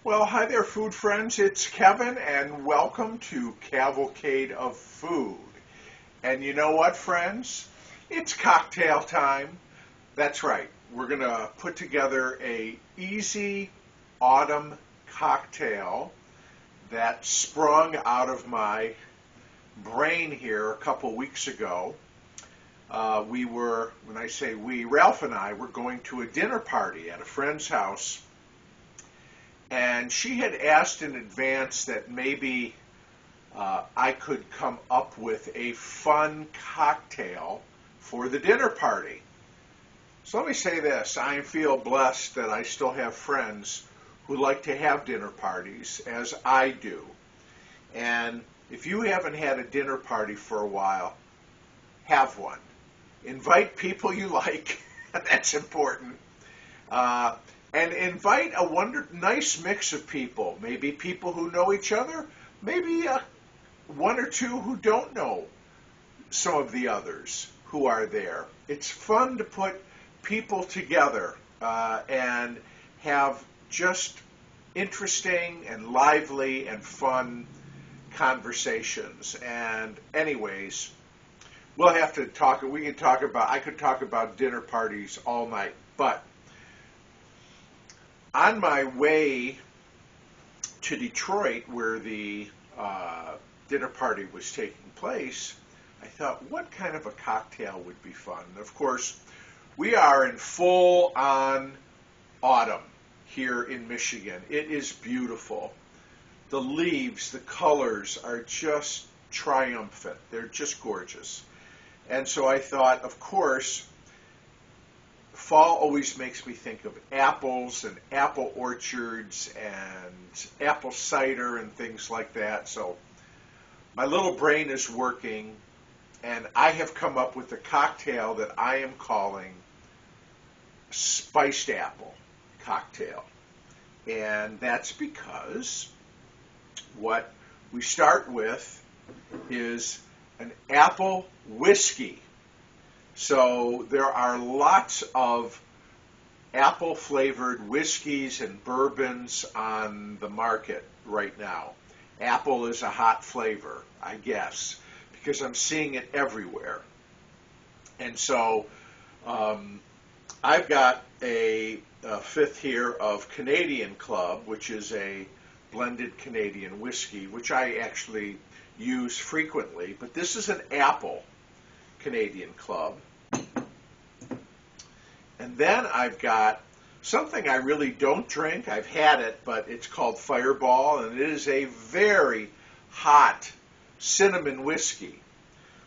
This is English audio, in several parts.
Well, hi there, food friends. It's Kevin, and welcome to Cavalcade of Food. And you know what, friends? It's cocktail time. That's right. We're going to put together a easy autumn cocktail that sprung out of my brain here a couple weeks ago. When I say we, Ralph and I were going to a dinner party at a friend's house. And she had asked in advance that maybe I could come up with a fun cocktail for the dinner party. So let me say this, I feel blessed that I still have friends who like to have dinner parties, as I do. And if you haven't had a dinner party for a while, have one. Invite people you like, that's important. And invite a nice mix of people, maybe people who know each other, maybe one or two who don't know some of the others who are there. It's fun to put people together and have just interesting and lively and fun conversations. And anyways, we'll have to talk, I could talk about dinner parties all night, but on my way to Detroit, where the dinner party was taking place, I thought, what kind of a cocktail would be fun? And of course, we are in full-on autumn here in Michigan. It is beautiful. The leaves, the colors are just triumphant. They're just gorgeous. And so I thought, of course, fall always makes me think of apples and apple orchards and apple cider and things like that. So my little brain is working, and I have come up with a cocktail that I am calling spiced apple cocktail. And that's because what we start with is an apple whiskey. So there are lots of apple-flavored whiskeys and bourbons on the market right now. Apple is a hot flavor, I guess, because I'm seeing it everywhere. And so I've got a fifth here of Canadian Club, which is a blended Canadian whiskey, which I actually use frequently. But this is an apple Canadian Club. And then I've got something I really don't drink. I've had it, but it's called Fireball, and it is a very hot cinnamon whiskey.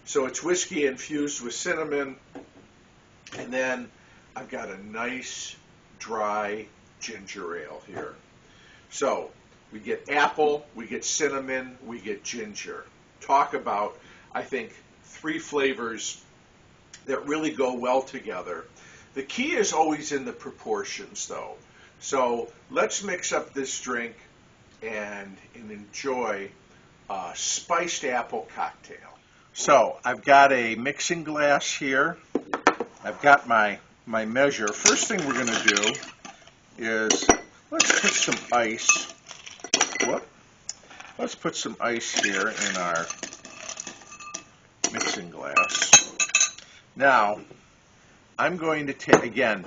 So it's whiskey infused with cinnamon. And then I've got a nice dry ginger ale here. So we get apple, we get cinnamon, we get ginger. Talk about, I think, three flavors that really go well together. The key is always in the proportions, though. So let's mix up this drink and enjoy a spiced apple cocktail. So I've got a mixing glass here. I've got my measure. First thing we're going to do is let's put some ice. Let's put some ice here in our mixing glass. Now, I'm going to take, again,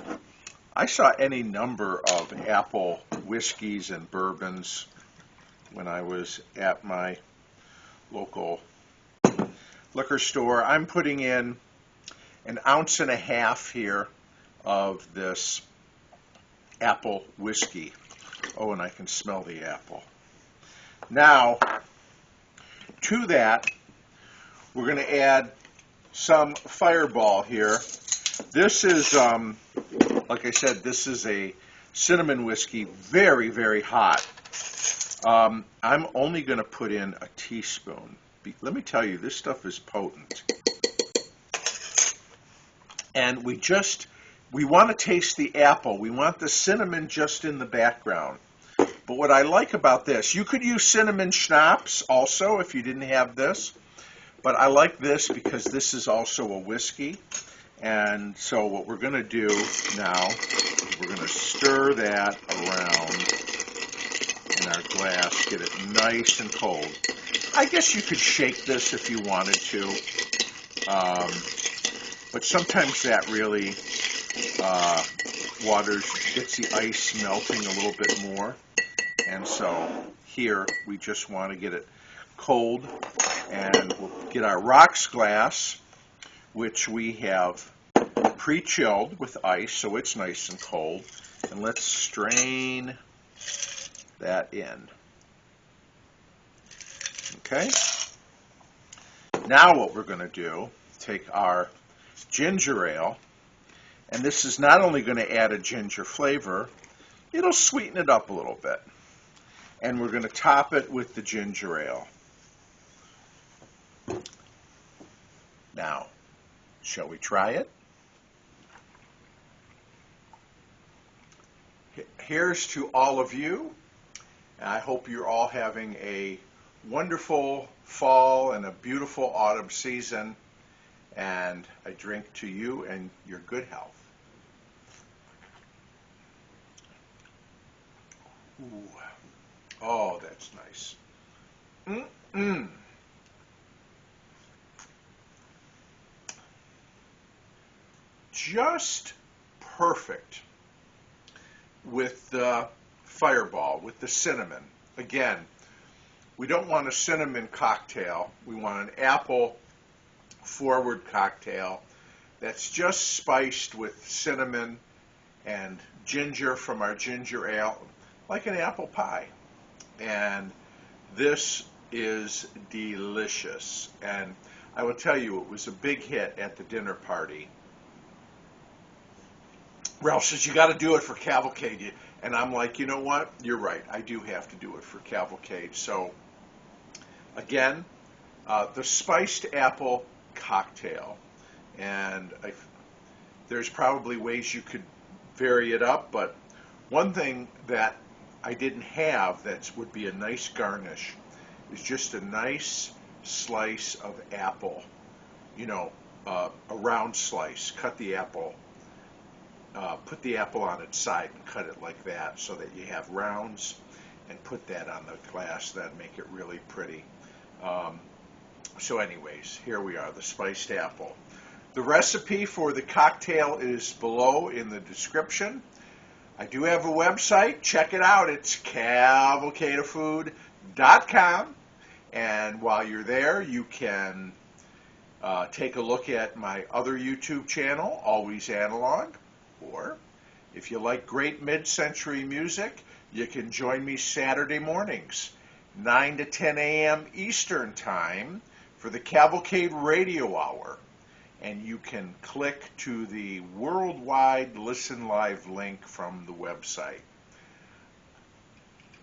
I saw any number of apple whiskeys and bourbons when I was at my local liquor store. I'm putting in 1.5 ounces here of this apple whiskey. Oh, and I can smell the apple. Now, to that, we're going to add some Fireball here. This is, like I said, this is a cinnamon whiskey, very, very hot. I'm only going to put in a teaspoon. Let me tell you, this stuff is potent. And we want to taste the apple. We want the cinnamon just in the background. But what I like about this, you could use cinnamon schnapps also if you didn't have this. But I like this because this is also a whiskey. And so what we're going to do now is we're going to stir that around glass, get it nice and cold. I guess you could shake this if you wanted to, but sometimes that really gets the ice melting a little bit more. And so here we just want to get it cold, and we'll get our rocks glass, which we have pre-chilled with ice, so it's nice and cold. And let's strain that in. Okay. Now what we're going to do, take our ginger ale, and this is not only going to add a ginger flavor, it'll sweeten it up a little bit. And we're going to top it with the ginger ale. Now, shall we try it? Here's to all of you. I hope you're all having a wonderful fall and a beautiful autumn season. And I drink to you and your good health. Ooh. Oh, that's nice. Just perfect with the Fireball, with the cinnamon. Again, we don't want a cinnamon cocktail. We want an apple-forward cocktail that's just spiced with cinnamon and ginger from our ginger ale, like an apple pie. And this is delicious. And I will tell you, it was a big hit at the dinner party. Ralph says, you got to do it for Cavalcade. And I'm like, you know what? You're right. I do have to do it for Cavalcade. So, again, the spiced apple cocktail. And there's probably ways you could vary it up. But one thing that I didn't have that would be a nice garnish is just a nice slice of apple. You know, a round slice. Cut the apple. Put the apple on its side and cut it like that so that you have rounds, and put that on the glass. That'd make it really pretty. So anyways, here we are, the spiced apple. The recipe for the cocktail is below in the description. I do have a website. Check it out. It's cavalcadefood.com. And while you're there, you can take a look at my other YouTube channel, Always Analog. Or if you like great mid-century music, you can join me Saturday mornings, 9 to 10 a.m. Eastern Time, for the Cavalcade Radio Hour. And you can click to the worldwide Listen Live link from the website.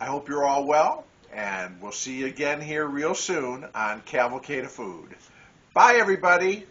I hope you're all well, and we'll see you again here real soon on Cavalcade Food. Bye, everybody.